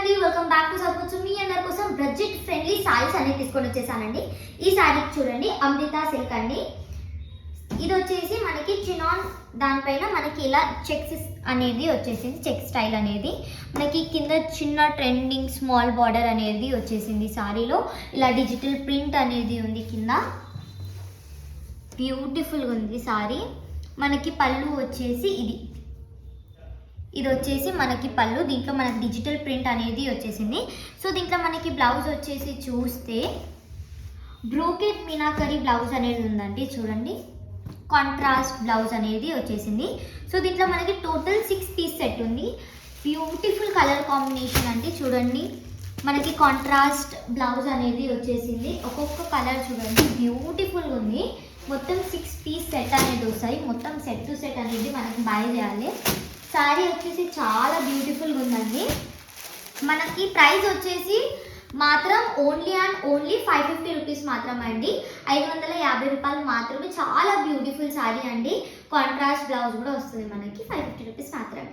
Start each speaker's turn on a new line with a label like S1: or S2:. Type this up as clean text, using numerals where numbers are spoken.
S1: అండి, welcome back to support. మీ అందరి కోసం బడ్జెట్ ఫ్రెండ్లీ సారీస్ అనేది తీసుకొని వచ్చేసానండి. ఈ సారీ చూడండి, అమృత సిల్క్ అండి. ఇది వచ్చేసి మనకి చినాన్ దానిపైన మనకి ఇలా చెక్స్ అనేది వచ్చేసింది, చెక్ స్టైల్ అనేది మనకి కింద చిన్న ట్రెండింగ్ స్మాల్ బార్డర్ అనేది వచ్చేసింది. సారీలో ఇలా డిజిటల్ ప్రింట్ అనేది ఉంది, కింద బ్యూటిఫుల్గా ఉంది సారీ. మనకి పళ్ళు వచ్చేసి ఇది వచ్చేసి మనకి పళ్ళు, దీంట్లో మనకి డిజిటల్ ప్రింట్ అనేది వచ్చేసింది. సో దీంట్లో మనకి బ్లౌజ్ వచ్చేసి చూస్తే బ్రోకెట్ మీనాకరీ బ్లౌజ్ అనేది ఉందండి. చూడండి, కాంట్రాస్ట్ బ్లౌజ్ అనేది వచ్చేసింది. సో దీంట్లో మనకి టోటల్ 6 పీస్ సెట్ ఉంది. బ్యూటిఫుల్ కలర్ కాంబినేషన్ అండి. చూడండి, మనకి కాంట్రాస్ట్ బ్లౌజ్ అనేది వచ్చేసింది. ఒక్కొక్క కలర్ చూడండి బ్యూటిఫుల్ ఉంది. మొత్తం 6 పీస్ సెట్ అనేది వస్తాయి. మొత్తం సెట్ టు సెట్ అనేది మనకి బై చేయాలి. శారీ వచ్చేసి చాలా బ్యూటిఫుల్గా ఉందండి. మనకి ప్రైస్ వచ్చేసి మాత్రం ఓన్లీ 550 రూపీస్ మాత్రమే అండి. 550 రూపాయలు మాత్రమే. చాలా బ్యూటిఫుల్ శారీ అండి. కాంట్రాస్ట్ బ్లౌజ్ కూడా వస్తుంది మనకి. 550 రూపీస్ మాత్రమే.